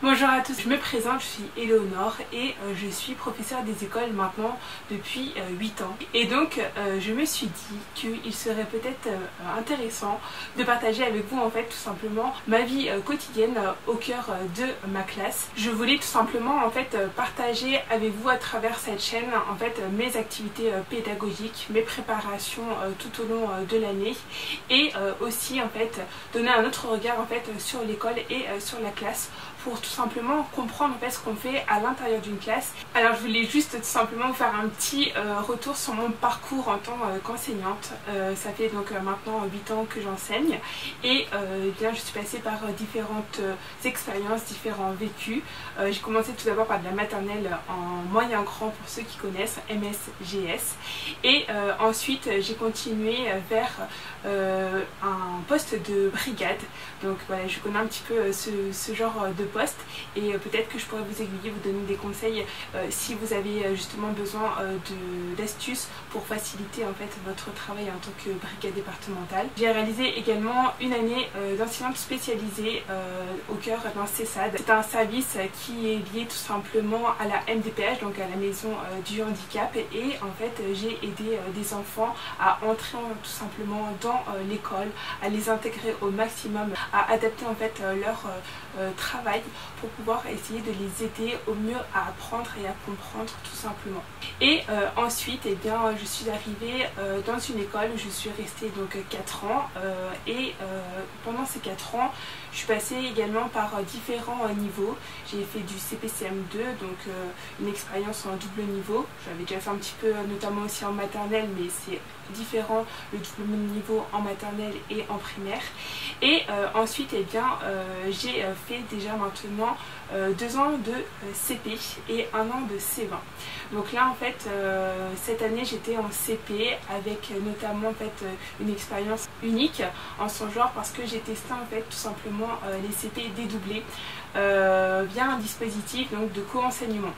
Bonjour à tous, je me présente, je suis Éléonore et je suis professeure des écoles maintenant depuis 8 ans. Et donc je me suis dit qu'il serait peut-être intéressant de partager avec vous en fait tout simplement ma vie quotidienne au cœur de ma classe. Je voulais tout simplement en fait partager avec vous à travers cette chaîne en fait mes activités pédagogiques, mes préparations tout au long de l'année et aussi en fait donner un autre regard en fait sur l'école et sur la classe pour tout simplement comprendre en fait ce qu'on fait à l'intérieur d'une classe. Alors je voulais juste tout simplement vous faire un petit retour sur mon parcours en tant qu'enseignante. Ça fait donc maintenant 8 ans que j'enseigne et bien je suis passée par différentes expériences, différents vécus. J'ai commencé tout d'abord par de la maternelle en moyen grand pour ceux qui connaissent, MSGS, et ensuite j'ai continué vers un poste de brigade. Donc voilà, je connais un petit peu ce genre de poste et peut-être que je pourrais vous aiguiller, vous donner des conseils si vous avez justement besoin d'astuces pour faciliter en fait votre travail en tant que brigade départementale. J'ai réalisé également une année d'enseignante spécialisée au cœur d'un CESAD. C'est un service qui est lié tout simplement à la MDPH, donc à la maison du handicap, et en fait j'ai aidé des enfants à entrer tout simplement dans l'école, à les intégrer au maximum, à adapter en fait leur travail pour pouvoir essayer de les aider au mieux à apprendre et à comprendre tout simplement. Et ensuite eh bien, je suis arrivée dans une école où je suis restée donc 4 ans et pendant ces 4 ans je suis passée également par différents niveaux. J'ai fait du CPCM2, donc une expérience en double niveau. J'avais déjà fait un petit peu notamment aussi en maternelle, mais c'est différent le double niveau en maternelle et en primaire. Et ensuite eh bien j'ai fait déjà maintenant 2 ans de CP et 1 an de C20. Donc là en fait cette année j'étais en CP avec notamment en fait une expérience unique en son genre parce que j'ai testé en fait tout simplement les CP dédoublés via un dispositif donc de co-enseignement.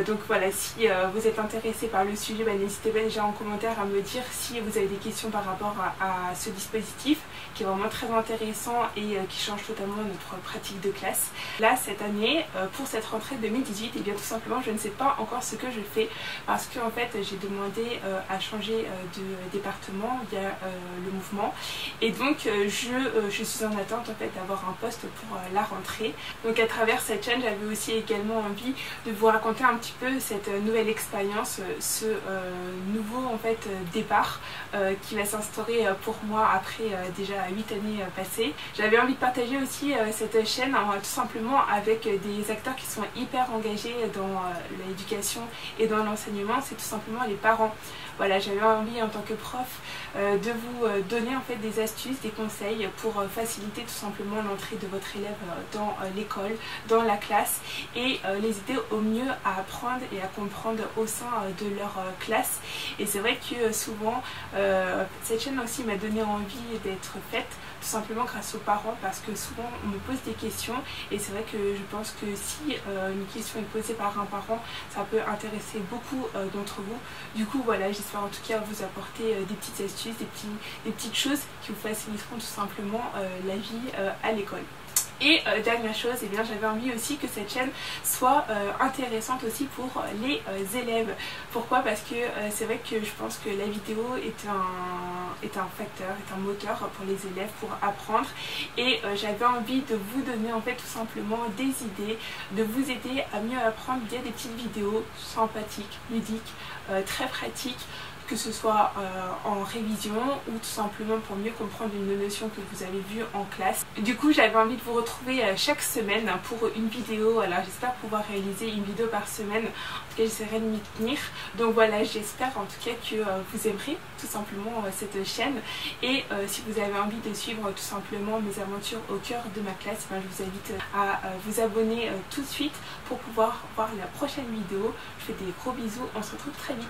Donc voilà, si vous êtes intéressé par le sujet, n'hésitez pas déjà en commentaire à me dire si vous avez des questions par rapport à ce dispositif qui est vraiment très intéressant et qui change totalement notre pratique de classe. Là cette année, pour cette rentrée 2018, et bien tout simplement je ne sais pas encore ce que je fais parce que en fait j'ai demandé à changer de département via le mouvement et donc je suis en attente en fait d'avoir un poste pour la rentrée. Donc à travers cette chaîne j'avais aussi également envie de vous raconter un petit peu cette nouvelle expérience, ce nouveau en fait départ qui va s'instaurer pour moi après déjà 8 années passées. J'avais envie de partager aussi cette chaîne tout simplement avec des acteurs qui sont hyper engagés dans l'éducation et dans l'enseignement, c'est tout simplement les parents. Voilà, j'avais envie en tant que prof de vous donner en fait des astuces, des conseils pour faciliter tout simplement l'entrée de votre élève dans l'école, dans la classe et les aider au mieux à apprendre et à comprendre au sein de leur classe. Et c'est vrai que souvent cette chaîne aussi m'a donné envie d'être faite tout simplement grâce aux parents parce que souvent on me pose des questions et c'est vrai que je pense que si une question est posée par un parent ça peut intéresser beaucoup d'entre vous. Du coup voilà, j'espère en tout cas vous apporter des petites astuces, des petites choses qui vous faciliteront tout simplement la vie à l'école. Et dernière chose, eh bien j'avais envie aussi que cette chaîne soit intéressante aussi pour les élèves. Pourquoi? Parce que c'est vrai que je pense que la vidéo est un facteur, est un moteur pour les élèves pour apprendre et j'avais envie de vous donner en fait tout simplement des idées, de vous aider à mieux apprendre via des petites vidéos sympathiques, ludiques, très pratiques, que ce soit en révision ou tout simplement pour mieux comprendre une notion que vous avez vue en classe. Du coup j'avais envie de vous retrouver chaque semaine pour une vidéo. Alors j'espère pouvoir réaliser une vidéo par semaine, en tout cas j'essaierai de m'y tenir. Donc voilà, j'espère en tout cas que vous aimerez tout simplement cette chaîne et si vous avez envie de suivre tout simplement mes aventures au cœur de ma classe, je vous invite à vous abonner tout de suite pour pouvoir voir la prochaine vidéo. Je vous fais des gros bisous, on se retrouve très vite.